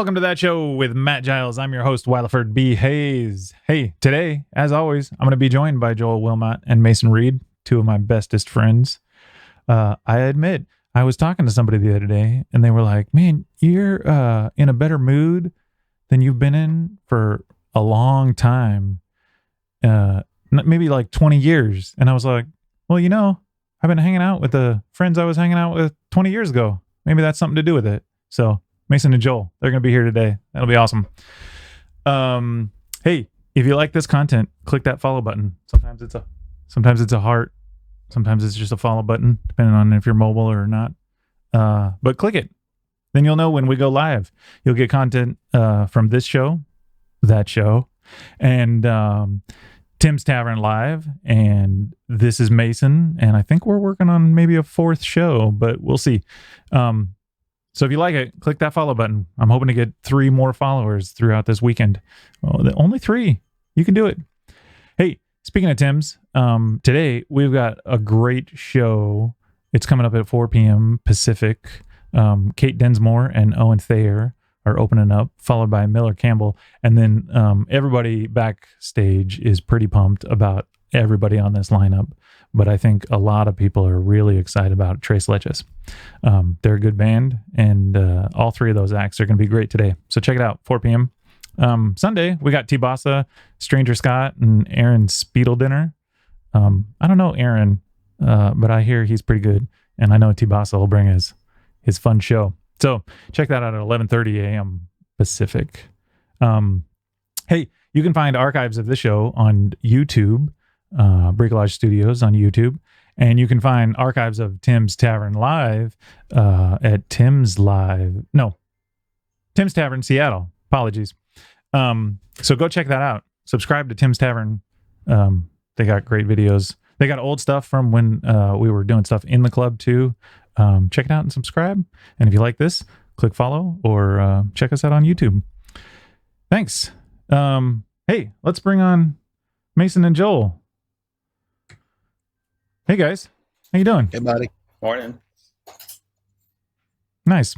Welcome to That Show with Matt Giles. I'm your host, Wileyford B. Hayes. Hey, today, as always, I'm going to be joined by Joel Wilmot and Mason Reed, two of my bestest friends. I admit, I was talking to somebody the other day, and they were like, man, you're in a better mood than you've been in for a long time, maybe like 20 years. And I was like, well, you know, I've been hanging out with the friends I was hanging out with 20 years ago. Maybe that's something to do with it. So Mason and Joel, they're going to be here today. That'll be awesome. Hey, if you like this content, click that follow button. Sometimes it's a heart. Sometimes it's just a follow button, depending on if you're mobile or not. But click it. Then you'll know when we go live. You'll get content from this show, that show, and Tim's Tavern Live. And this is Mason. And I think we're working on maybe a fourth show, but we'll see. So if you like it, click that follow button. I'm hoping to get 3 more followers throughout this weekend. Oh, only 3. You can do it. Hey, speaking of Tim's, today we've got a great show. It's coming up at 4 p.m. Pacific. Kate Densmore and Owen Thayer are opening up, followed by Miller Campbell. And then everybody backstage is pretty pumped about everybody on this lineup. But I think a lot of people are really excited about Tres Leches. They're a good band, and all 3 of those acts are going to be great today. So check it out, 4 p.m. Sunday, we got T-Bossa, Stranger Scott, and Aaron Speedledinner. I don't know Aaron, but I hear he's pretty good, and I know T-Bossa will bring his fun show. So check that out at 11:30 a.m. Pacific. Hey, you can find archives of the show on YouTube, Bricolage Studios on YouTube, and you can find archives of Tim's Tavern Live at Tim's Tavern Seattle. Apologies. So go check that out. Subscribe to Tim's Tavern. They got great videos. They got old stuff from when we were doing stuff in the club too. Check it out and subscribe. And if you like this, click follow or check us out on YouTube. Thanks. Hey, let's bring on Mason and Joel. Hey guys, how you doing? Hey buddy. Morning. Nice.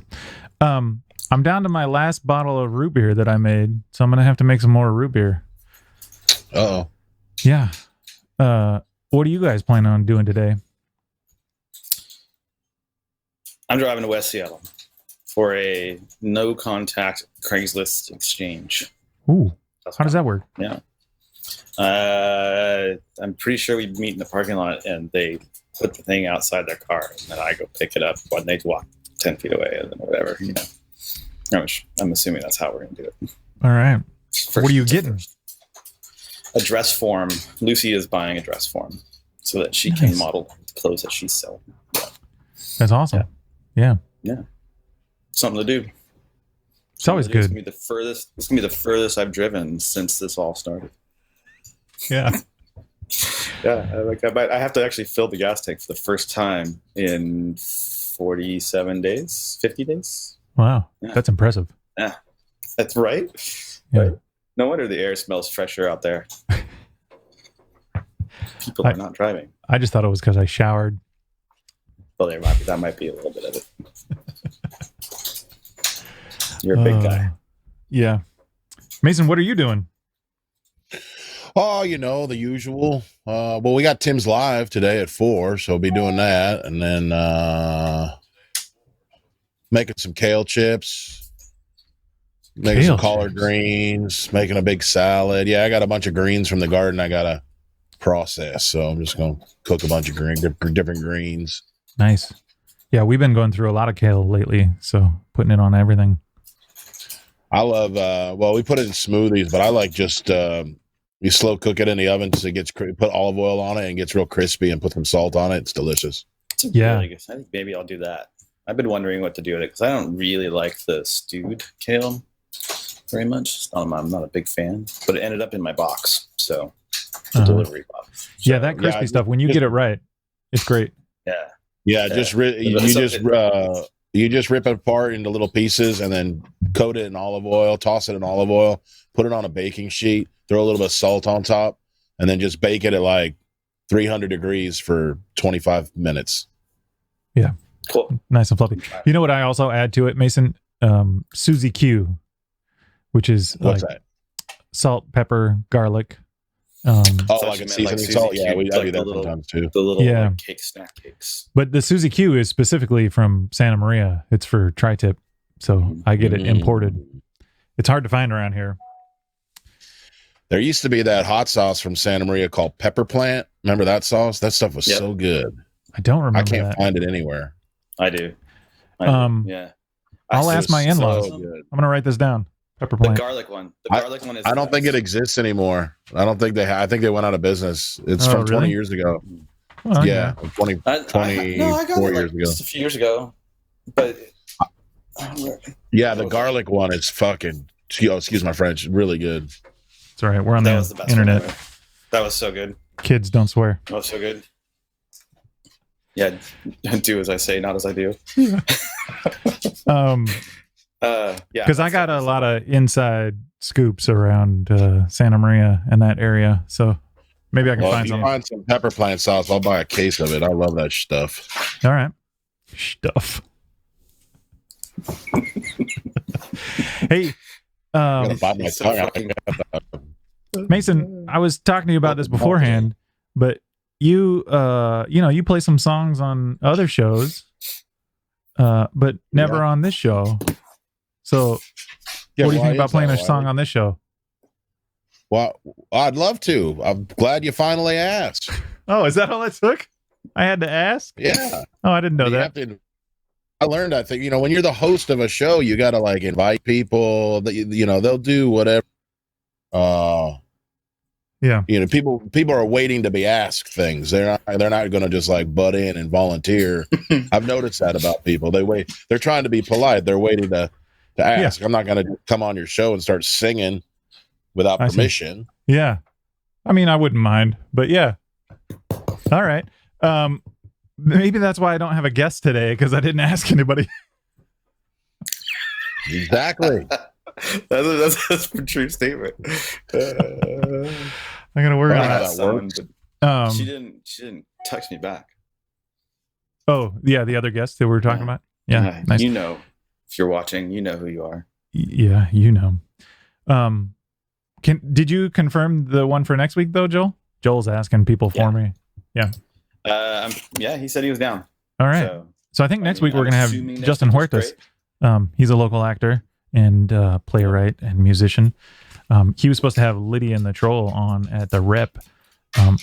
I'm down to my last bottle of root beer that I made, so I'm gonna have to make some more root beer. Uh-oh. Yeah. What are you guys planning on doing today? I'm driving to West Seattle for a no contact Craigslist exchange. Ooh. How does that work? Yeah. I'm pretty sure we meet in the parking lot and they put the thing outside their car and then I go pick it up when they walk 10 feet away and then whatever, you know. I'm assuming that's how we're going to do it. All right. What are you getting? A dress form. Lucy is buying a dress form so that she can model clothes that she's selling. Yeah. That's awesome. Yeah. Something to do. It's always good. It's going to be the furthest I've driven since this all started. Yeah. Yeah. I have to actually fill the gas tank for the first time in 47 days, 50 days. Wow. Yeah. That's impressive. Yeah. That's right. Yeah. Right. No wonder the air smells fresher out there. People are not driving. I just thought it was because I showered. Well, that might be a little bit of it. You're a big guy. Yeah. Mason, what are you doing? Oh, you know, the usual. Well, we got Tim's Live today at 4, so we'll be doing that. And then making some kale chips, making some collard greens, making a big salad. Yeah, I got a bunch of greens from the garden I got to process. So I'm just going to cook a bunch of different greens. Nice. Yeah, we've been going through a lot of kale lately, so putting it on everything. I love, we put it in smoothies, but I like just, you slow cook it in the oven so it gets, put olive oil on it and gets real crispy and put some salt on it. It's delicious. Yeah. Really good. I think maybe I'll do that. I've been wondering what to do with it because I don't really like the stewed kale very much. I'm not a big fan, but it ended up in my box. So the delivery box. So, yeah, that crispy stuff, when you get it right, it's great. Yeah. Yeah, you just rip it apart into little pieces and then coat it in olive oil, toss it in olive oil, put it on a baking sheet, throw a little bit of salt on top, and then just bake it at like 300 degrees for 25 minutes. Yeah. Cool. Nice and fluffy. You know what I also add to it, Mason? Suzy Q. which is What's like that? salt, pepper, garlic. Oh, So like you a meant seasoning Suzy salt. Yeah, Q, I like do the that little- sometimes too. The little Yeah. like, cake snack cakes. But the Suzy Q is specifically from Santa Maria. It's for tri-tip, so I get it imported. It's hard to find around here. There used to be that hot sauce from Santa Maria called Pepper Plant. Remember that sauce? That stuff was Yep. so good. I don't remember I can't that. find it anywhere. I do. Yeah. I'll I ask see my in-laws. So good. I'm gonna write this down. Pepper the plant. garlic one. The garlic one is. I don't think it best. exists anymore. I don't think I think they went out of business. It's Oh, from 20 really? years ago. Oh, Yeah, 20, No, I got 24 it years like ago. just a few years ago, but Yeah, the garlic one is fucking. Excuse my French. Really good. It's all right. We're on that was the the best internet. one ever. That was so good. Kids don't swear. That was so good. Yeah, do as I say, not as I do. Yeah, Because I got a lot of inside scoops around Santa Maria and that area, so maybe I can Well, find if you some. find some pepper plant sauce, I'll buy a case of it. I love that stuff. All right, stuff. Hey, I'm gonna bite my so tongue. fucking- Mason, I was talking to you about this beforehand, but you you play some songs on other shows, but never on this show. So, Yeah, what do you why think about is playing that, a song Wiley? on this show? Well, I'd love to. I'm glad you finally asked. Oh, is that all it took? I had to ask. Yeah. Oh, I didn't know You that. have to- I learned, I think, when you're the host of a show, you got to like invite people that, they'll do whatever. Yeah. People are waiting to be asked things. They're not going to just like butt in and volunteer. I've noticed that about people. They're trying to be polite. They're waiting to ask. I'm not going to come on your show and start singing without I see. permission. Yeah. I mean, I wouldn't mind, but yeah. All right. Maybe that's why I don't have a guest today, because I didn't ask anybody. Exactly. that's a true statement. I'm gonna work Well, on how that. that Someone, works. but Um, she didn't text me back. oh yeah, the other guest that we were talking Yeah. about. Yeah, nice. You know, if you're watching, you know who you are. Yeah, did you confirm the one for next week though, Joel? Joel's asking people for me. Yeah, he said he was down. All right. So I think next week we're gonna have assuming next Justin week was Huertas. great. He's a local actor and playwright and musician. He was supposed to have Lydia and the Troll on at the Rep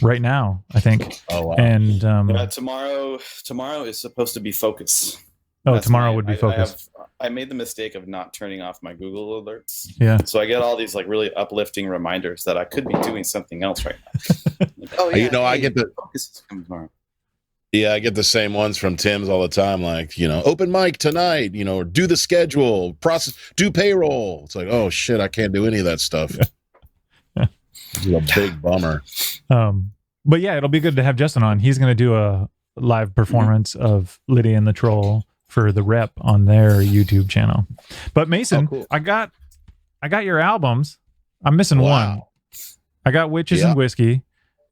right now, I think. Oh, wow. And Tomorrow is supposed to be Focus. tomorrow would be Focus. I made the mistake of not turning off my Google alerts. Yeah. So I get all these like really uplifting reminders that I could be doing something else right now. Like, oh yeah, I get the Focus is coming tomorrow. I get the same ones from Tim's all the time, like, open mic tonight, or do the schedule, do payroll. It's like, oh shit, I can't do any of that stuff. It's a big bummer. But yeah, it'll be good to have Justin on. He's going to do a live performance of Lydia and the Troll for the Rep on their YouTube channel. But Mason, cool. I got your albums. I'm missing one. I got Witches and Whiskey,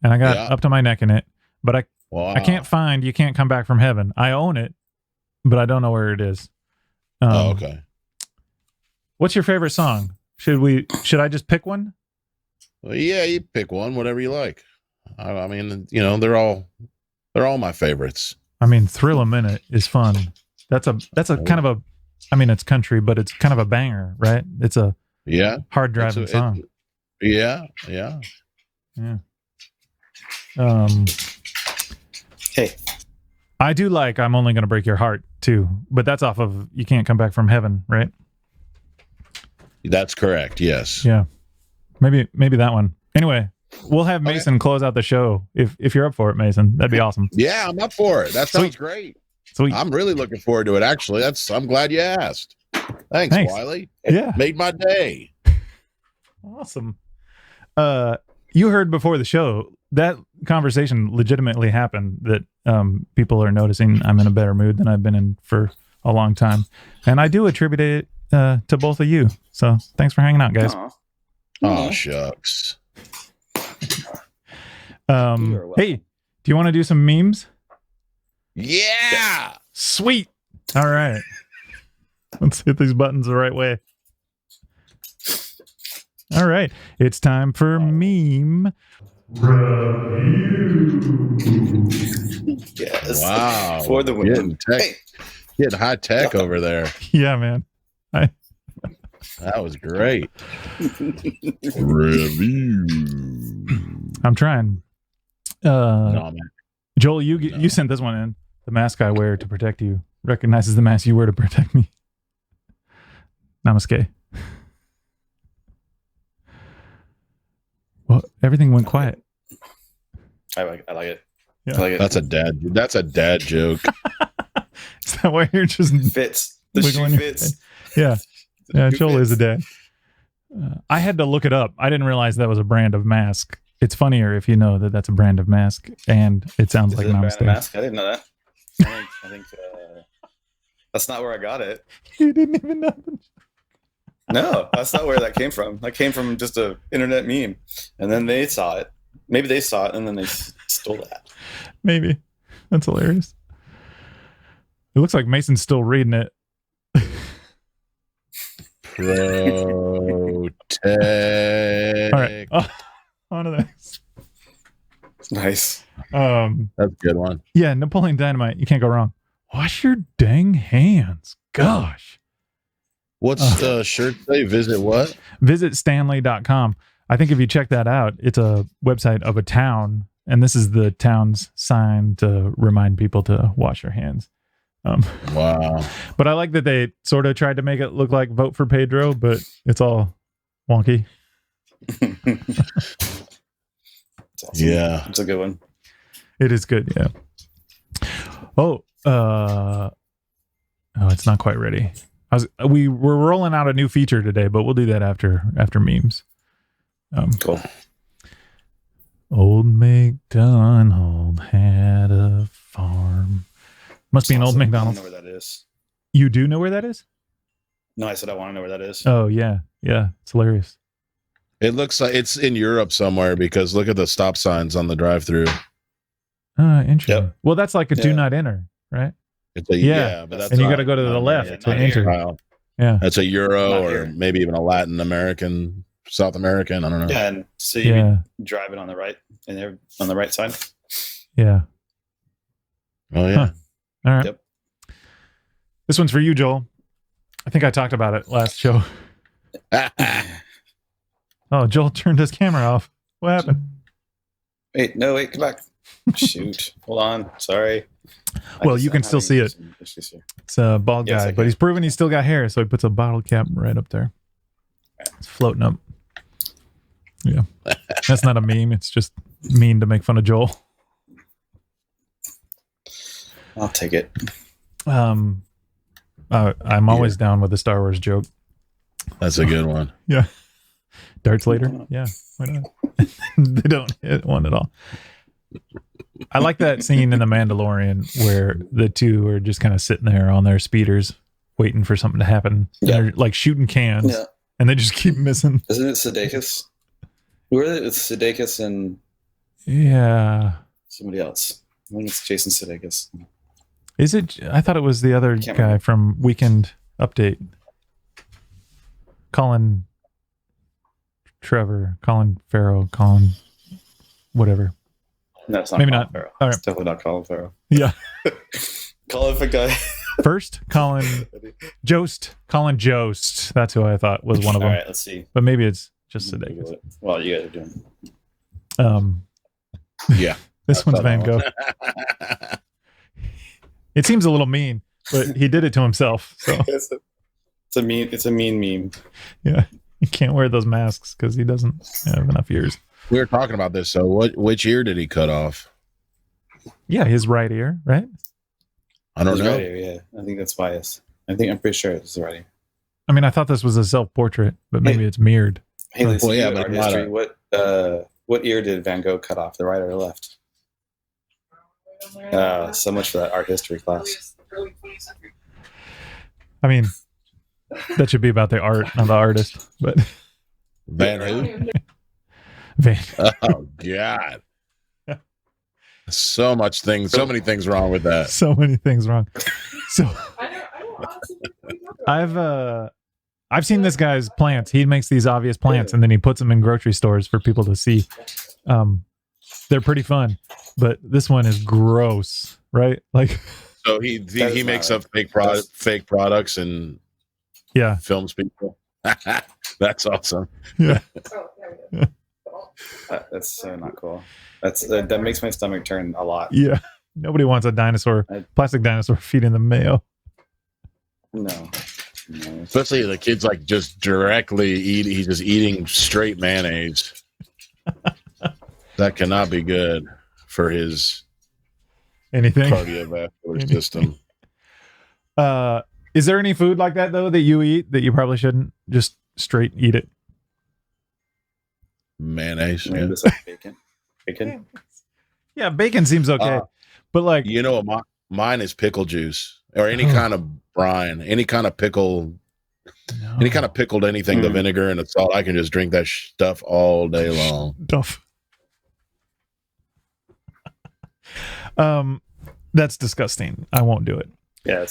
and I got Up to My Neck in It. But I can't find You Can't Come Back from Heaven. I own it, but I don't know where it is. Okay. What's your favorite song? Should I just pick one? Well, yeah, you pick one, whatever you like. I mean, they're all my favorites. I mean, Thrill a Minute is fun. That's a kind of a, I mean, it's country, but it's kind of a banger, right? It's a hard driving song. Yeah. Hey, I do like I'm Only Gonna Break Your Heart too, but that's off of You Can't Come Back from Heaven, right? That's correct. Yes. Yeah. Maybe that one. Anyway, we'll have Mason close out the show if you're up for it, Mason. That'd be awesome. Yeah, I'm up for it. That sounds great. Sweet. I'm really looking forward to it. Actually, I'm glad you asked. Thanks. Wiley. Yeah. Made my day. Awesome. You heard before the show that conversation legitimately happened, that people are noticing I'm in a better mood than I've been in for a long time. And I do attribute it to both of you. So thanks for hanging out, guys. Oh, shucks. Hey, do you want to do some memes? Yeah. Sweet. All right. Let's hit these buttons the right way. All right. It's time for meme review. Yes. Wow. For the win. Getting high tech over there. Yeah, man. That was great. Review. I'm trying. No, man. Joel, you sent this one in. The mask I wear to protect you recognizes the mask you wear to protect me. Namaste. Well, everything went quiet. I like it. Yeah. I like it. That's a dad joke. Is that why you're just fits? The shoe wiggling your fits. head? Yeah. Joel fits. is a dad. I had to look it up. I didn't realize that was a brand of mask. It's funnier if you know that that's a brand of mask, and it sounds Is like it a brand Namaste. of mask? I didn't know that. I think that's not where I got it. You didn't even know. No, that's not where that came from. That came from just a internet meme, and then they saw it. Maybe they saw it, and then they stole that. Maybe. That's hilarious. It looks like Mason's still reading it. Protect. All right. On to the next. Nice. That's a good one. Yeah, Napoleon Dynamite. You can't go wrong. Wash your dang hands. Gosh. What's the shirt say? Visit what? Visit Stanley.com. I think if you check that out, it's a website of a town, and this is the town's sign to remind people to wash their hands. Wow. But I like that they sort of tried to make it look like Vote for Pedro, but it's all wonky. Awesome. Yeah. It's a good one. It is good, yeah. Oh, it's not quite ready. We're rolling out a new feature today, but we'll do that after memes. Cool. Old MacDonald had a farm. Must be an old McDonald's. I don't know where that is. You do know where that is? No, I said I want to know where that is. Oh, yeah. Yeah. It's hilarious. It looks like it's in Europe somewhere because look at the stop signs on the drive-through. Interesting. Yep. Well, that's like a do Yeah. not enter, right? It's a Yeah. but that's And you not- got to go to the not left here. to not enter. here. Wow. Yeah. That's a Euro Not or here. maybe even a Latin American, South American. I don't know. Yeah, and so you Yeah. drive it on the right, and they're on the right side. Yeah. Oh yeah. Huh. All right. Yep. This one's for you, Joel. I think I talked about it last show. Oh, Joel turned his camera off. What happened? Wait, come back. Shoot. Hold on. Sorry. Well, you can still see it. It's a bald Yes, guy, I but can. he's proven he's still got hair, so he puts a bottle cap right up there. It's floating up. Yeah. That's not a meme. It's just mean to make fun of Joel. I'll take it. I'm always down with the Star Wars joke. That's a good one. Yeah. Darts later? Yeah. Why not? They don't hit one at all. I like that scene in The Mandalorian where the two are just kind of sitting there on their speeders waiting for something to happen. And Yeah. they're like shooting cans Yeah. and they just keep missing. Isn't it Sudeikis? Who are they? It's Sudeikis and Yeah. somebody else. I think it's Jason Sudeikis. Is it? I thought it was the other Can't guy remember. from Weekend Update. Colin Farrell, whatever. No, it's not Maybe Colin not. Farrell. All It's right. definitely not Colin Farrell. Yeah. Colin for guy. First, Colin Jost. That's who I thought was one of them. All right, let's see. But maybe it's just Sudeikis. Well, you guys are doing. Yeah. This one's thought Van that Gogh. It seems a little mean, but he did it to himself. So It's a mean meme. yeah, he can't wear those masks because he doesn't have enough ears. We were talking about this. So which ear did he cut off? Yeah, his right ear, right? I don't It's know. right here, yeah. I think that's biased. I'm pretty sure it's right here. I mean, I thought this was a self-portrait, but maybe it's mirrored. Hey, let's Well, yeah, do but art not history. What ear did Van Gogh cut off? The right or the left? So much for that art history class. I mean, that should be about the art, not the artist. But Van who? Van, Oh God. So many things wrong with that. so many things wrong. So I've I've seen this guy's plants. He makes these obvious plants and then he puts them in grocery stores for people to see. They're pretty fun, but this one is gross, right? Like, so he makes up fake products and films people. That's awesome. Yeah. That's not cool. That makes my stomach turn a lot. Yeah. Nobody wants a plastic dinosaur feeding the mayo. No. Especially the kid's like just directly he's just eating straight mayonnaise. That cannot be good for his cardiovascular system. Is there any food like that though that you eat that you probably shouldn't just straight eat it? Mayonnaise. Yeah. Like bacon. Yeah, bacon seems okay. But like, mine is pickle juice or any kind of brine, any kind of pickle, any kind of pickled anything, the vinegar and the salt. I can just drink that stuff all day long. That's disgusting. I won't do it. Yeah.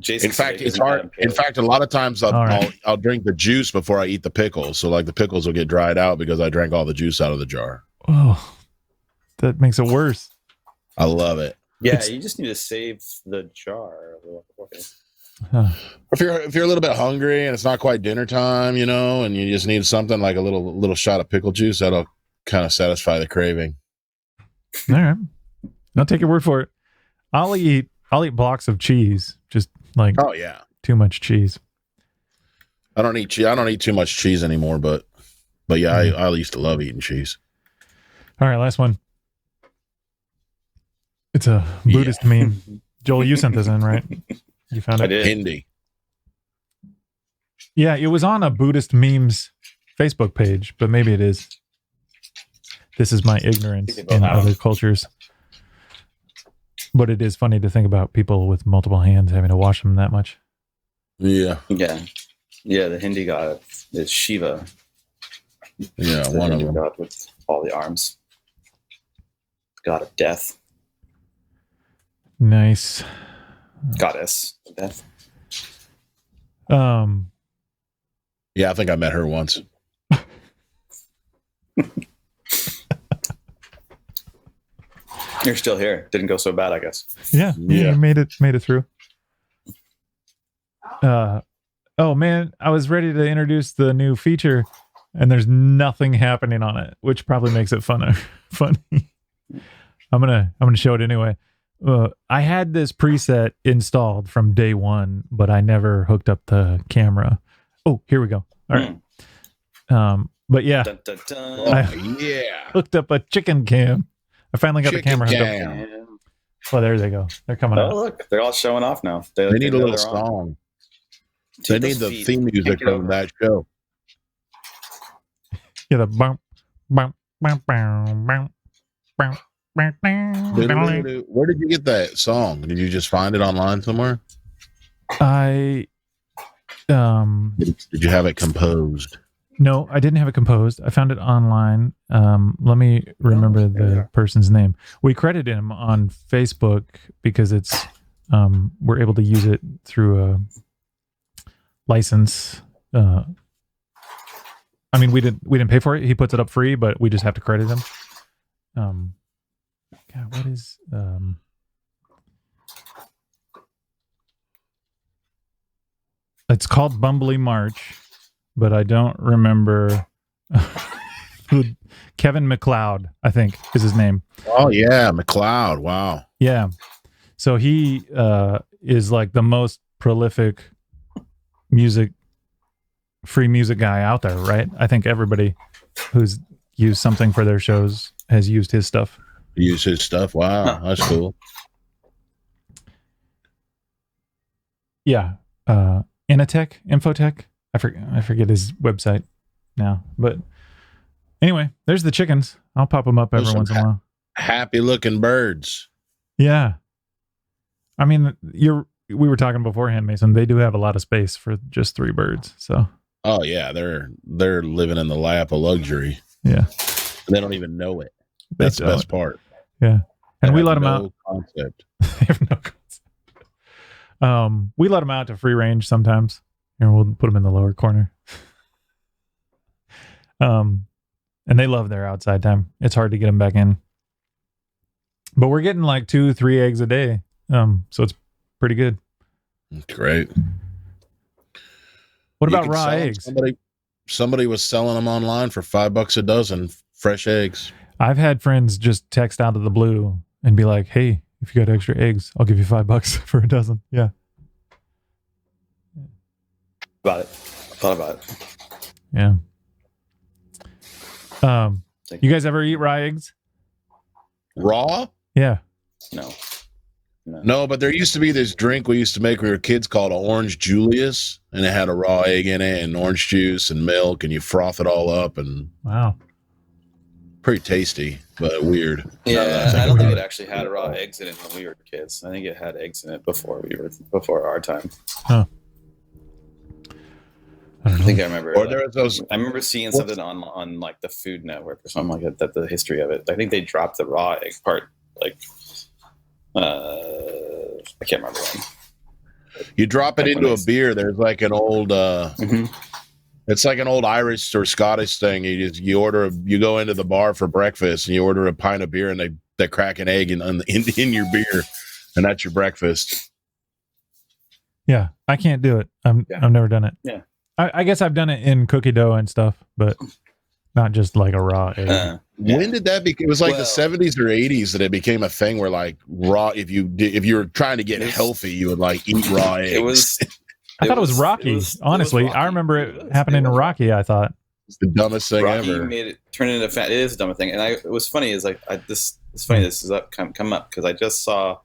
In fact, it's hard. In fact, a lot of times I'll drink the juice before I eat the pickles. So like the pickles will get dried out because I drank all the juice out of the jar. Oh, that makes it worse. I love it. Yeah, you just need to save the jar. If you're a little bit hungry and it's not quite dinner time, and you just need something like a little shot of pickle juice, that'll kind of satisfy the craving. All right, I'll take your word for it. I'll eat blocks of cheese, just like too much cheese. I don't eat cheese. I don't eat too much cheese anymore, but yeah, I used to love eating cheese. All right, last one. It's a Buddhist meme. Joel, you sent this in, right? You found it? I did. Hindi. Yeah, it was on a Buddhist memes Facebook page, but maybe it is. This is my ignorance in other cultures. But it is funny to think about people with multiple hands having to wash them that much. Yeah. Yeah. Yeah, the Hindi god is Shiva. Yeah, one of them. God with all the arms. God of death. Nice. Goddess of death. Yeah, I think I met her once. You're still here. Didn't go so bad, I guess. Yeah, you made it through. Oh man, I was ready to introduce the new feature, and there's nothing happening on it, which probably makes it funny. I'm gonna show it anyway. I had this preset installed from day one, but I never hooked up the camera. Oh, here we go. All right. But yeah, Dun, dun, dun. Oh, yeah. hooked up a chicken cam. I finally got the camera hooked up. Oh, there they go. They're coming out. Look, they're all showing off now. They need a little song. They need the theme music from that show. Yeah, the bump, bump, bump, bump, bump, bump. Where did you get that song? Did you just find it online somewhere? Did you have it composed? No, I didn't have it composed. I found it online. Let me remember the person's name. We credited him on Facebook because it's we're able to use it through a license. I mean, we didn't pay for it. He puts it up free, but we just have to credit him. God, what is it's called Bumbly March, but I don't remember. Kevin MacLeod, I think, is his name. Oh yeah, MacLeod. Wow. Yeah. So he is like the most prolific free music guy out there, right? I think everybody who's used something for their shows has used his stuff. Use his stuff. Wow, that's cool. Yeah. Infotech. I forget his website now. But anyway, there's the chickens. I'll pop them up every once in a while. Happy looking birds. Yeah. I mean, we were talking beforehand, Mason. They do have a lot of space for just 3 birds. So. Oh yeah, they're living in the lap of luxury. Yeah. They don't even know it. That's the best part. Yeah. And we let them no out. Concept. They have no concept. We let them out to free range sometimes. Here, we'll put them in the lower corner. And they love their outside time. It's hard to get them back in. But we're getting like 2-3 eggs a day. So it's pretty good. Great. What about raw eggs? Somebody was selling them online for $5 a dozen, fresh eggs. I've had friends just text out of the blue and be like, "Hey, if you got extra eggs, I'll give you $5 for a dozen." Yeah. Thought about it. Yeah. You guys ever eat raw eggs? Raw? Yeah. No, but there used to be this drink we used to make when we were kids called Orange Julius, and it had a raw egg in it and orange juice and milk, and you froth it all up, and wow, pretty tasty, but weird. Yeah, I don't think it actually had raw eggs in it when we were kids. I think it had eggs in it before our time. Huh. I think I remember. Or there was those. I remember seeing something on like the Food Network or something like that. The history of it. I think they dropped the raw egg part. Like, I can't remember when. You drop it into a beer. There's like an old. It's like an old Irish or Scottish thing. You go into the bar for breakfast and you order a pint of beer, and they crack an egg in your beer, and that's your breakfast. Yeah, I can't do it. I've never done it. Yeah. I guess I've done it in cookie dough and stuff, but not just like a raw egg. When did that become? It was like the 70s or 80s that it became a thing where like raw. If you were trying to get healthy, you would like eat raw eggs. I thought it was Rocky. Honestly, Rocky. I remember it happening in Rocky. I thought it's the dumbest thing Rocky ever. Made it turn into fat. It is the dumbest thing. And it was funny. Is like this is funny. This is come up because I just saw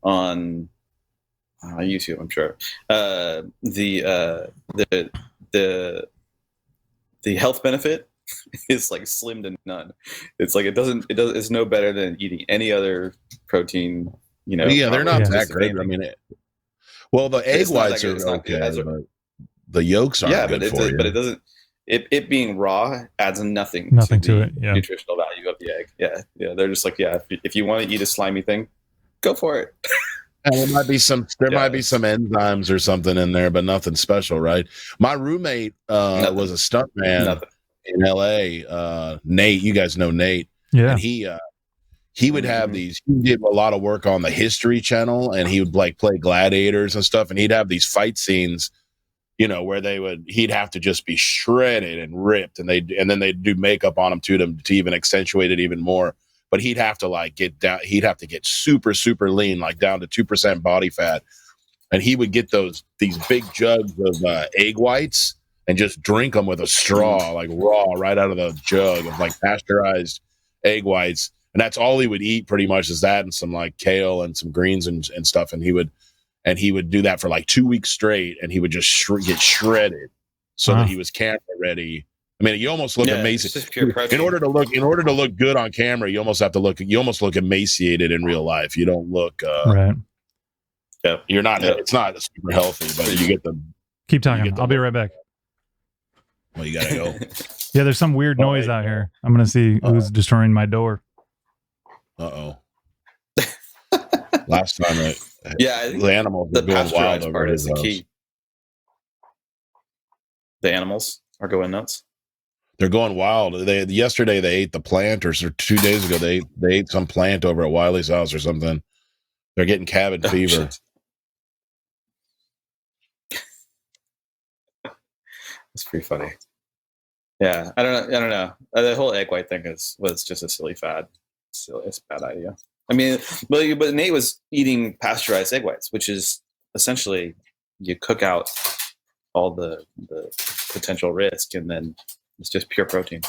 on YouTube. I'm sure the health benefit is like slim to none. It's like it's no better than eating any other protein. Yeah, they're not that great. I mean, the egg whites are okay, but the yolks aren't good for you. But it doesn't. It being raw adds nothing to it. Yeah. Nutritional value of the egg. Yeah. They're just like, if you want to eat a slimy thing, go for it. And there might be some enzymes or something in there, but nothing special, right? My roommate was a stuntman in LA. Nate, you guys know Nate. Yeah. And he would have these. He did a lot of work on the History Channel, and he would like play gladiators and stuff. And he'd have these fight scenes, where he'd have to just be shredded and ripped, and then they'd do makeup on him to even accentuate it even more. But he'd have to get down. He'd have to get super, super lean, like down to 2% body fat. And he would get these big jugs of egg whites and just drink them with a straw, like raw, right out of the jug of like pasteurized egg whites. And that's all he would eat pretty much, is that and some like kale and some greens and stuff. And he would do that for like 2 weeks straight, and he would just get shredded so that he was camera ready. I mean, you almost look emaciated. In order to look good on camera, you almost look emaciated in real life. You don't look right. Yeah, you're not. Yeah. It's not super healthy, but you get the. Keep talking. I'll be right back. Well, you gotta go. Yeah, there's some weird noise out here. I'm gonna see who's destroying my door. Last time, I think the animals were going wild over his house. Key. The animals are going nuts. They're going wild. Yesterday they ate the plant, or 2 days ago they ate some plant over at Wiley's house or something. They're getting cabin fever. It's pretty funny. Yeah, I don't know. The whole egg white thing was just a silly fad. It's a bad idea. I mean, but Nate was eating pasteurized egg whites, which is essentially you cook out all the potential risk, and then it's just pure protein.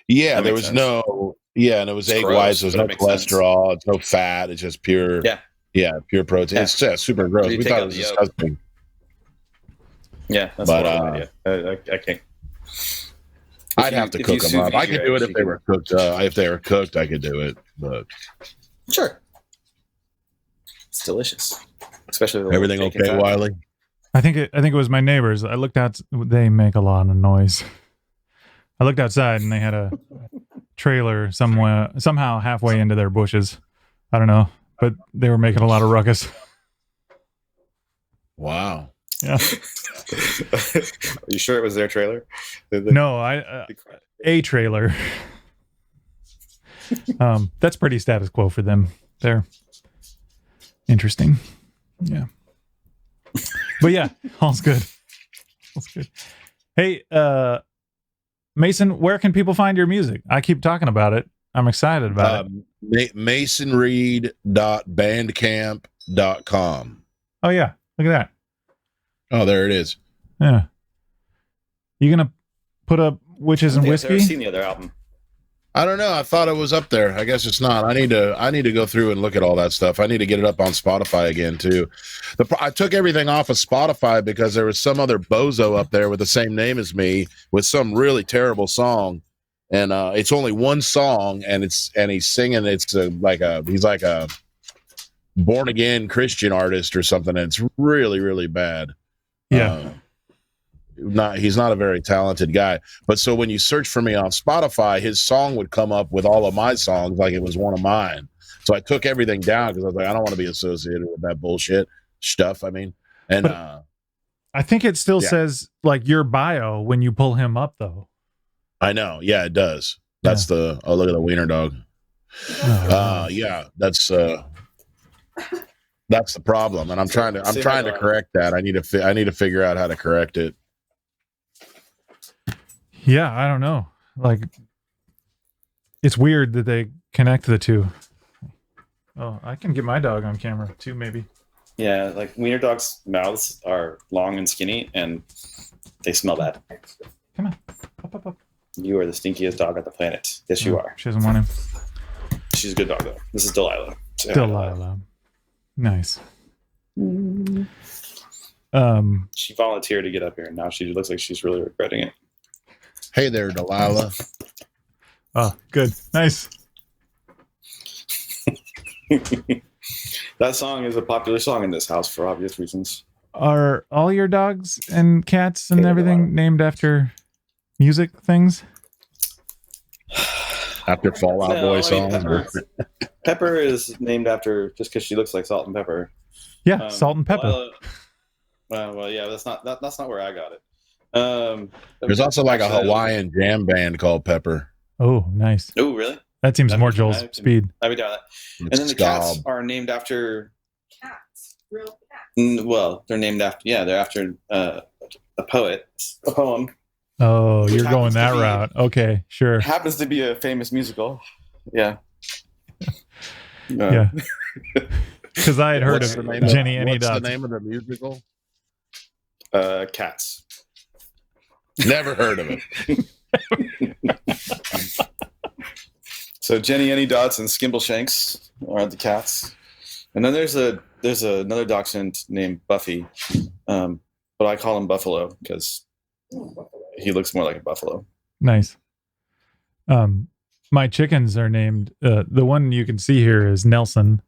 Yeah, there was no. Yeah, and it was egg whites. There's no cholesterol. It's no fat. It's just pure. Yeah, pure protein. Yeah. It's just super gross. We thought it was disgusting. Yeah, that's a idea. I can't. I'd have to cook them up. I could do it if they were cooked. If they were cooked, I could do it. But sure, it's delicious. Especially everything okay, Wiley? I think it was my neighbors. I looked out. They make a lot of noise. I looked outside and they had a trailer somehow halfway into their bushes. I don't know, but they were making a lot of ruckus. Wow. Yeah. Are you sure it was their trailer? No, a trailer. That's pretty status quo for them there. Interesting. Yeah. But yeah, all's good. All's good. Hey, Mason, where can people find your music? I keep talking about it. I'm excited about it. masonreed.bandcamp.com. Oh yeah, look at that. Oh, there it is. Yeah. You gonna put up Witches and Whiskey? I've never seen the other album. I don't know. I thought it was up there. I guess it's not. I need to go through and look at all that stuff. I need to get it up on Spotify again too. I took everything off of Spotify because there was some other bozo up there with the same name as me with some really terrible song, and it's only one song, and he's singing. He's like a born again Christian artist or something. And it's really, really bad. Yeah. He's not a very talented guy, but so when you search for me on Spotify, his song would come up with all of my songs like it was one of mine. So I took everything down because I was like, I don't want to be associated with that bullshit stuff. I mean, and I think it still says like your bio when you pull him up, though. I know, yeah, it does. That's look at the wiener dog. Yeah, that's the problem, and I'm trying to correct that. I need to figure out how to correct it. Yeah, I don't know. Like, it's weird that they connect the two. Oh, I can get my dog on camera too, maybe. Yeah, like wiener dogs' mouths are long and skinny, and they smell bad. Come on, up. You are the stinkiest dog on the planet. Yes, you are. She doesn't want him. She's a good dog, though. This is Delilah. Delilah. Nice. She volunteered to get up here, and now she looks like she's really regretting it. Hey there, Delilah. Oh, good. Nice. That song is a popular song in this house for obvious reasons. Are all your dogs and cats and everything named after music things? After Fall Out Boy songs? Pepper is named after just because she looks like Salt and Pepper. Yeah, Salt and Pepper. Well, yeah, that's not where I got it. There's also like a Hawaiian jam band called Pepper. Oh, nice. Oh, really? That seems more Joel's speed. I'd be down that. And then the cats are named after real cats. Well, they're named after they're after a poem. Oh, you're going that route. Okay, sure. Happens to be a famous musical. Yeah. Yeah. Because I had heard of Jenny Any Dots. What's the name of the musical? Cats. Never heard of it. So Jenny Any Dots and Skimbleshanks are the cats, and then there's another dachshund named Buffy, but I call him Buffalo because he looks more like a buffalo. Nice. My chickens are named. The one you can see here is Nelson.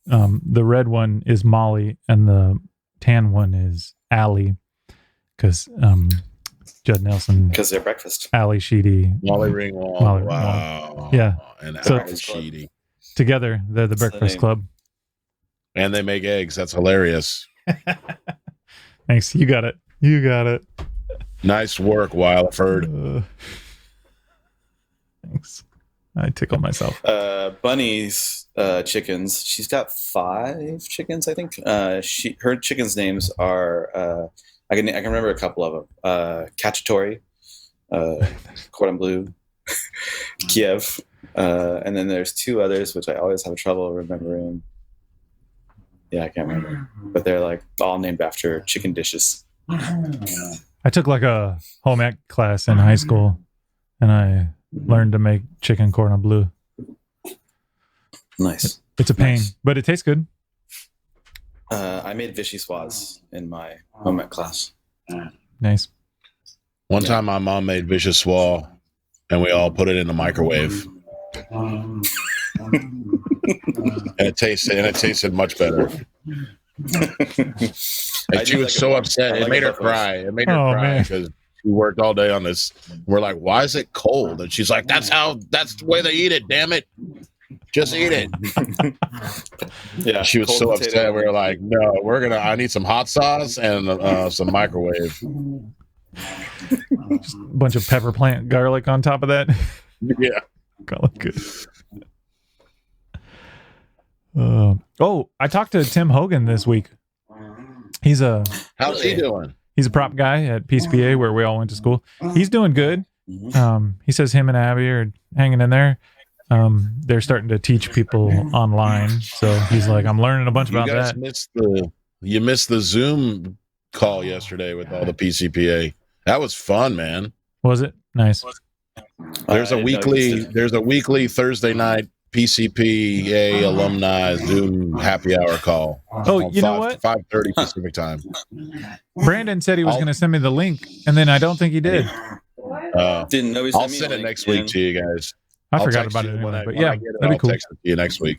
The red one is Molly, and the tan one is Allie. Because Judd Nelson. Because they're breakfast. Allie Sheedy. Molly Ringwald. Wow. Yeah. And so Allie Sheedy. Together, they're the Breakfast Club. And they make eggs. That's hilarious. Thanks. You got it. Nice work, Wileyford. Thanks. I tickle myself. Bunny's chickens. She's got 5 chickens, I think. Her chickens' names are. I can remember a couple of them. Cacciatore, Cordon Bleu, Kiev, and then there's 2 others which I always have trouble remembering. Yeah, I can't remember, but they're like all named after chicken dishes. I took like a home ec class in high school, and I learned to make chicken cordon bleu. Nice. It's a pain, but it tastes good. I made vichyssoise in my home ec class. Nice. One time my mom made vichyssoise, and we all put it in the microwave. and it tasted much better. And she was so upset. It made her cry. Because she worked all day on this. We're like, why is it cold? And she's like, that's the way they eat it, damn it. Just eat it. Yeah. She was cold so potato. upset. We were like, no, I need some hot sauce and some microwave. Just a bunch of pepper plant garlic on top of that. Yeah. Garlic good. I talked to Tim Hogan this week. How's he doing? He's a prop guy at PCPA where we all went to school. He's doing good. He says him and Abby are hanging in there. They're starting to teach people online. So he's like, I'm learning a bunch about that. You missed the Zoom call yesterday with all the PCPA. That was fun, man. Was it? Nice. There's a weekly Thursday night PCPA alumni Zoom happy hour call. Oh, you know what? 5:30 Pacific time. Brandon said he was going to send me the link, and then I don't think he did. Didn't know. I'll send it next week to you guys. I forgot about it anyway, but yeah, that'd be cool. I'll text it to you next week.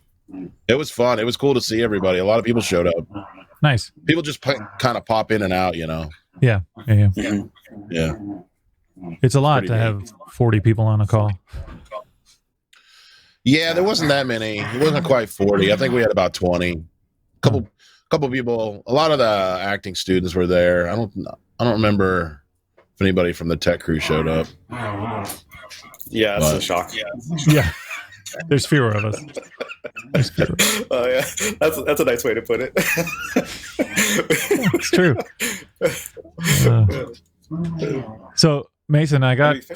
It was fun. It was cool to see everybody. A lot of people showed up. Nice. People just kind of pop in and out, you know. Yeah. It's a lot to have 40 people on a call. Yeah, there wasn't that many. It wasn't quite 40. I think we had about 20. Couple people. A lot of the acting students were there. I don't remember if anybody from the tech crew showed up. Yeah, it's a shock. Yeah. There's fewer of us. Oh yeah, that's a nice way to put it. It's true. So Mason,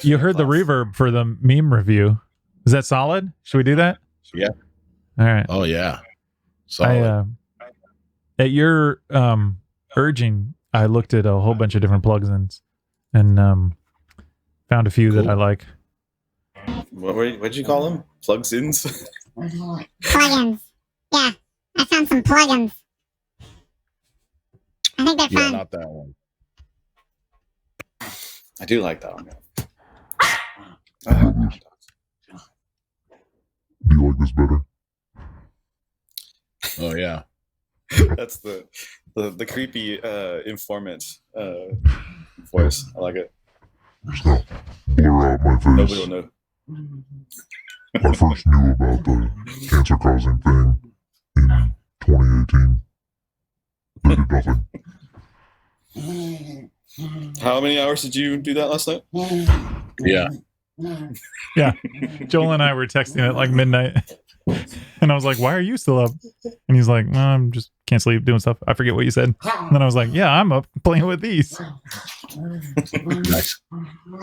you heard the reverb for the meme review. Is that solid? Should we do that? Yeah. All right. Oh yeah. Solid. At your urging, I looked at a whole bunch of different plugins and found a few that I like. What'd you call them? Plugins? Plugins. Yeah, I found some plugins. I think they're fun. Not that one. I do like that one. Do you like this better? Oh yeah. That's the creepy informant voice. I like it. Stop. Blur out my face. Nobody will know. I first knew about the cancer-causing thing in 2018. They did nothing. How many hours did you do that last night? Yeah. Yeah. Joel and I were texting at like midnight. And I was like, why are you still up? And he's like, I'm just can't sleep doing stuff. I forget what you said. And then I was like, yeah, I'm up playing with these. Nice.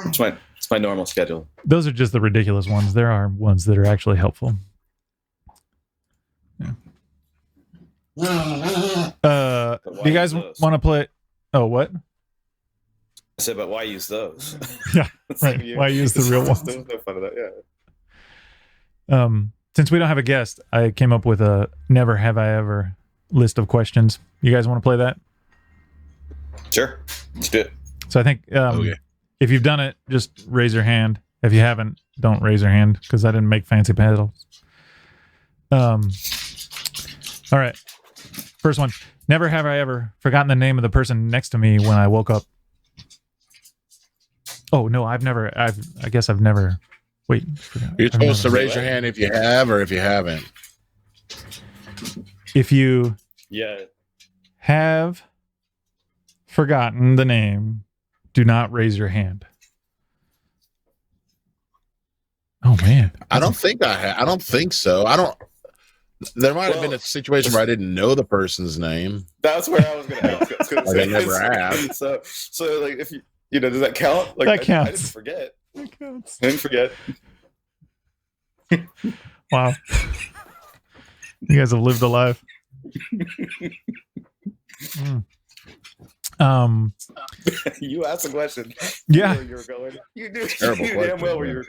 It's my normal schedule. Those are just the ridiculous ones. There are ones that are actually helpful. Yeah. Do you guys want to play? Oh, what? I said, but why use those? Yeah, right. Why use the real ones? There's no fun of that, yeah. Since we don't have a guest, I came up with a never have I ever list of questions. You guys want to play that? Sure. Let's do it. So I think if you've done it, just raise your hand. If you haven't, don't raise your hand because I didn't make fancy pedals. All right. First one. Never have I ever forgotten the name of the person next to me when I woke up. Oh, no, I guess I've never. Wait. You're supposed to raise your hand if you have or if you haven't. If you Yeah. have forgotten the name, do not raise your hand. Oh, man. I don't think I don't think so. There might have been a situation where I didn't know the person's name. That's where I was going to ask. I never have. So like, if you know, does that count? Like, That counts. I didn't forget. That counts. I didn't forget. Wow. You guys have lived a life. You asked a question. Yeah. You knew where you were going. You knew Terrible damn well question, where you were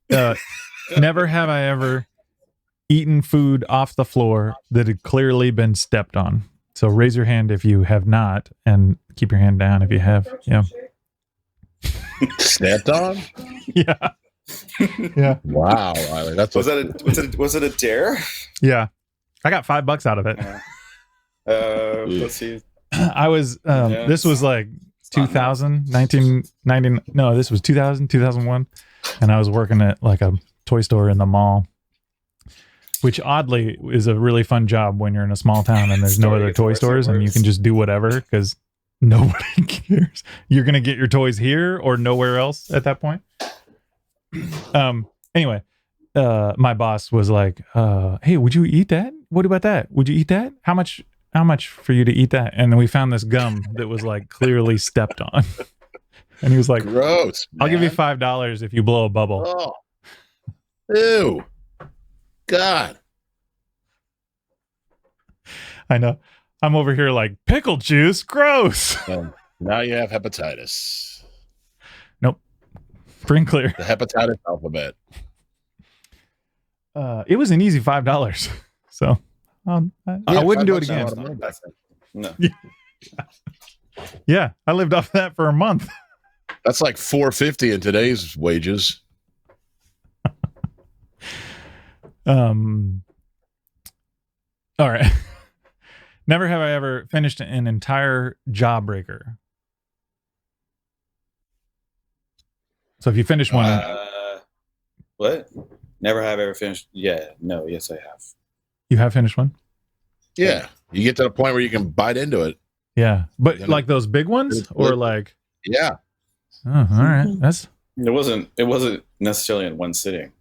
going. Never have I ever eaten food off the floor that had clearly been stepped on. So raise your hand if you have not, and keep your hand down if you have. Yeah. Stepped on? Yeah. Yeah. Wow. Riley, was it a dare? Yeah. I got $5 out of it. Let's see. I was, this was like 2000, 1990. No, this was 2000, 2001. And I was working at like a toy store in the mall. which oddly is a really fun job when you're in a small town and there's no Story other gets toy worse and stores and you worse. can just do whatever because nobody cares. You're going to get your toys here or nowhere else at that point. Anyway, my boss was like, hey, would you eat that? What about that? Would you eat that? How much for you to eat that? And then we found this gum that was like clearly stepped on. And he was like, Gross. I'll give you man. $5 if you blow a bubble. Oh. Ew. God. I know. I'm over here like pickle juice. Gross. Now you have hepatitis. Nope. Free and clear. The hepatitis alphabet. It was an easy $5. So I Yeah, wouldn't do $5 it again. not a lot. No. Yeah. I lived off that for a month. That's like $4.50 in today's wages. All right. Never have I ever finished an entire Jawbreaker. So if you finish one, What? Never have ever finished. Yeah. No. Yes, I have. you have finished one? Yeah. You get to the point where you can bite into it. Yeah. But You know, like those big ones it's or good. like, Yeah. oh, all right. That's It wasn't necessarily in one sitting.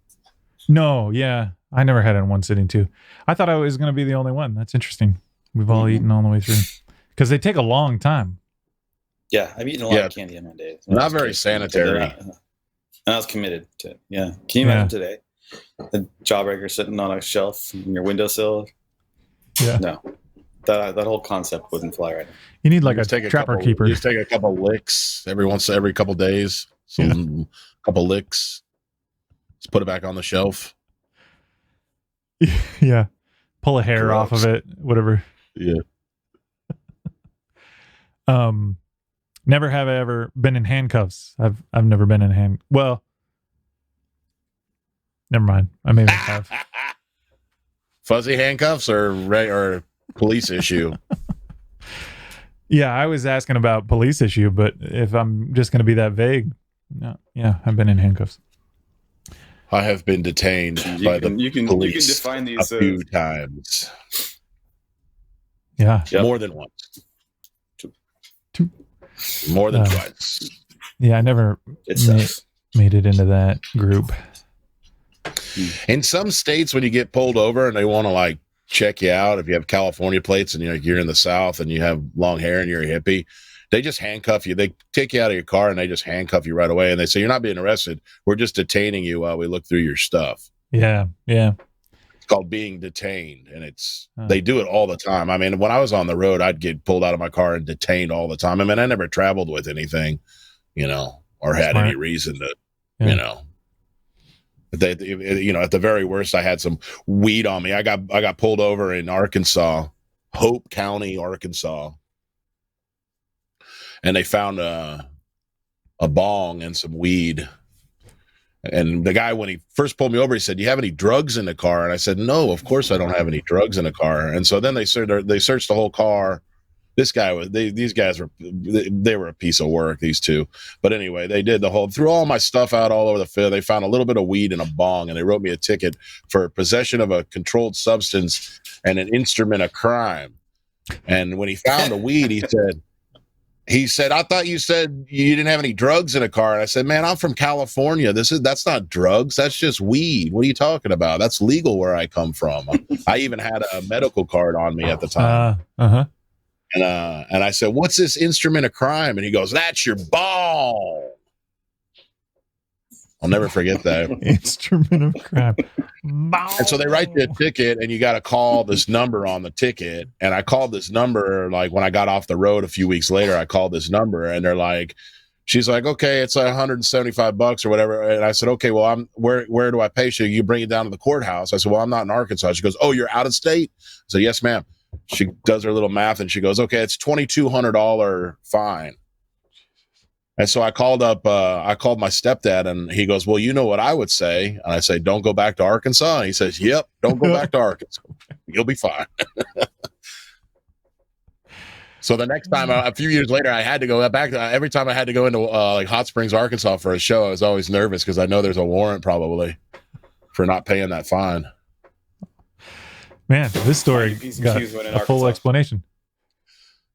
no. Yeah. I never had it in one sitting too. I thought I was going to be the only one. That's interesting. We've all eaten all the way through because they take a long time. Yeah, I've eaten a lot Yeah. of candy in my day. Not very sanitary. And I was committed to it. Yeah. Can you imagine today? The Jawbreaker sitting on a shelf in your windowsill? Yeah. No. That whole concept wouldn't fly right now. You need like Just a trapper keeper. You just take a couple licks every couple days. Couple licks. Just put it back on the shelf. Yeah. Pull a hair off of it, whatever. Yeah. Never have I ever been in handcuffs. I've never been in well, never mind. I maybe have. Fuzzy handcuffs or police issue. Yeah, I was asking about police issue, but if I'm just going to be that vague, no, yeah, I've been in handcuffs. I have been detained by the you can police define a these. few times. Yeah, Yep. More than once. Two. More than twice. yeah, I never It sucks. made it into that group. In some states, when you get pulled over and they want to like check you out, if you have California plates and you're in the South and you have long hair and you're a hippie, they just handcuff you. They take you out of your car and they just handcuff you right away. And they say, you're not being arrested. We're just detaining you while we look through your stuff. Yeah. It's called being detained. And they do it all the time. I mean, when I was on the road, I'd get pulled out of my car and detained all the time. I mean, I never traveled with anything, or had Smart. any reason to, Yeah. They, at the very worst, I had some weed on me. I got pulled over in Arkansas, Hope County, Arkansas, and they found a bong and some weed. And the guy, when he first pulled me over, he said, "Do you have any drugs in the car?" And I said, "No, of course I don't have any drugs in the car." And so then they searched the whole car. These guys were a piece of work, these two. But anyway, they did threw all my stuff out all over the field. They found a little bit of weed in a bong, and they wrote me a ticket for possession of a controlled substance and an instrument of crime. And when he found the weed, he said, "I thought you said you didn't have any drugs in a car." And I said, "Man, I'm from California. That's not drugs. That's just weed. What are you talking about? That's legal where I come from." I even had a medical card on me at the time. And I said, "What's this instrument of crime?" And he goes, "That's your ball." I'll never forget that. Instrument of crime. And so they write you a ticket, and you got to call this number on the ticket. And I called this number, like when I got off the road a few weeks later, I called this number, and they're like, she's like, "Okay, it's like $175 or whatever." And I said, "Okay, well, where do I pay you? You bring it down to the courthouse." I said, "Well, I'm not in Arkansas." She goes, "Oh, you're out of state?" I said, "Yes, ma'am." She does her little math and she goes, "Okay, it's $2,200 fine." And so I called my stepdad, and he goes, "Well, you know what I would say?" And I say, "Don't go back to Arkansas." And he says, "Yep, don't go back to Arkansas. You'll be fine." So the next time, a few years later, I had to go back. Every time I had to go into like Hot Springs, Arkansas for a show, I was always nervous because I know there's a warrant probably for not paying that fine. Man, this story P's and got Q's went in a full Arkansas. explanation.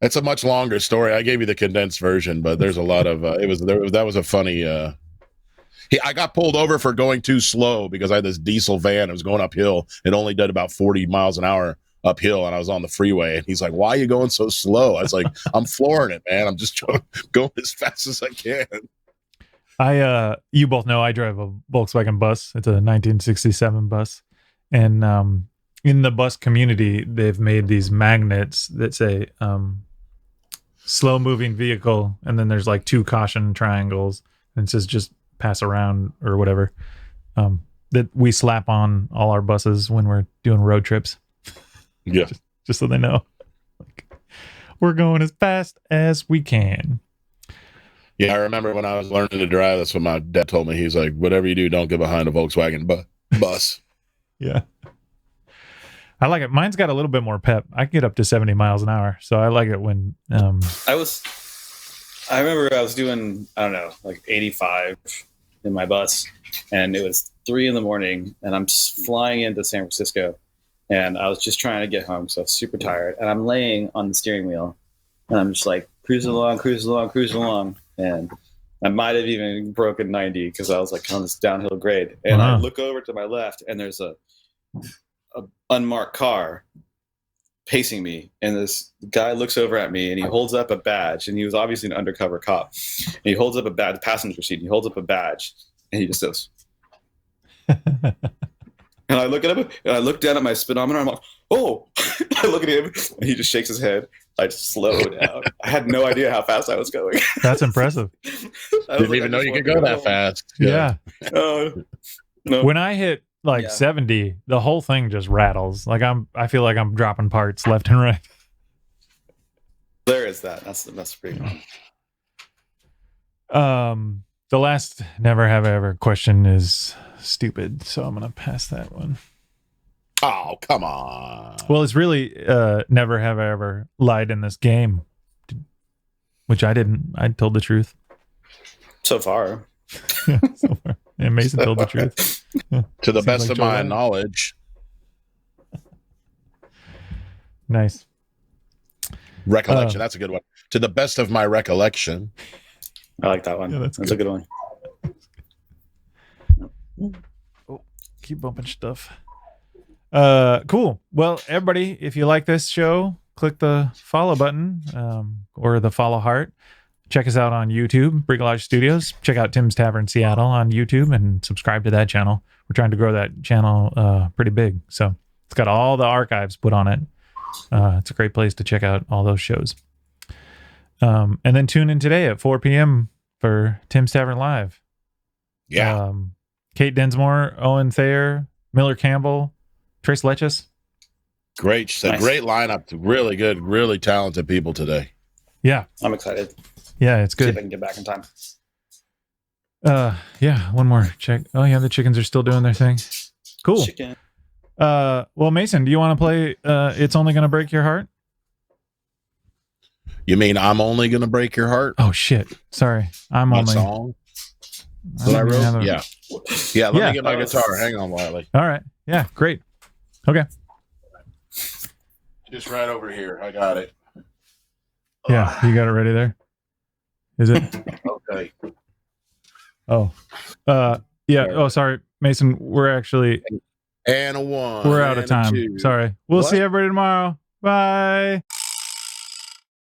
It's a much longer story. I gave you the condensed version, but there's a lot of that was a funny. I got pulled over for going too slow because I had this diesel van. It was going uphill. It only did about 40 miles an hour uphill, and I was on the freeway. And he's like, "Why are you going so slow?" I was like, "I'm flooring it, man. I'm just trying to go as fast as I can." You both know I drive a Volkswagen bus. It's a 1967 bus, and in the bus community, they've made these magnets that say slow moving vehicle, and then there's like 2 caution triangles, and it says just pass around or whatever, that we slap on all our buses when we're doing road trips. Yeah. just so they know, like, we're going as fast as we can. Yeah, I remember when I was learning to drive, that's what my dad told me. He's like, whatever you do, don't get behind a Volkswagen bus. Yeah. I like it. Mine's got a little bit more pep. I can get up to 70 miles an hour. So I like it when I remember I was doing, I don't know, like 85 in my bus, and it was 3 a.m, and I'm just flying into San Francisco, and I was just trying to get home, so I was super tired, and I'm laying on the steering wheel, and I'm just like cruising along, and I might have even broken 90 because I was like on this downhill grade, and I look over to my left, and there's a unmarked car pacing me, and this guy looks over at me, and he holds up a badge, and he was obviously an undercover cop, and he holds up a badge, passenger seat, and he holds up a badge, and he just goes, and I look at him, and I look down at my speedometer, I'm like, oh. I look at him, and he just shakes his head. I just slowed down. I had no idea how fast I was going. That's impressive. Didn't even know you could go that fast. Yeah. No. When I hit 70, the whole thing just rattles. Like I feel like I'm dropping parts left and right. There is that. That's pretty cool. The last never have I ever question is stupid, so I'm gonna pass that one. Oh, come on. Well, it's really never have I ever lied in this game, which I didn't. I told the truth. So far. So far. And Mason told the truth. To the best like of my Jordan. knowledge. Nice. Recollection. That's a good one. To the best of my recollection. I like that one. Yeah, that's a good one. Oh, keep bumping stuff. Cool. Well, everybody, if you like this show, click the follow button, or the follow heart. Check us out on YouTube, Brickolage Studios. Check out Tim's Tavern Seattle on YouTube and subscribe to that channel. We're trying to grow that channel pretty big. So it's got all the archives put on it. It's a great place to check out all those shows. And then tune in today at 4 p.m. for Tim's Tavern Live. Yeah. Kate Densmore, Owen Thayer, Miller Campbell, Trace Letchus. Great. Nice. Great lineup. Really good, really talented people today. Yeah. I'm excited. Yeah, it's See if good. I can get back in time. Yeah, one more check. Oh yeah, the chickens are still doing their thing. Cool. Chicken. Well, Mason, do you want to play It's Only Gonna Break Your Heart? You mean I'm only gonna break your heart? Oh shit. Sorry. I'm My only song I that I don't even have wrote? a- Yeah. Yeah, let Yeah. me get my guitar. Hang on, Wiley. All right. Yeah, great. Okay. Just right over here. I got it. Yeah, you got it ready there. Is it? Okay. Oh. Yeah. Oh, sorry, Mason. We're actually And a one. we're out of and a time. two. Sorry. We'll What? see everybody tomorrow. Bye.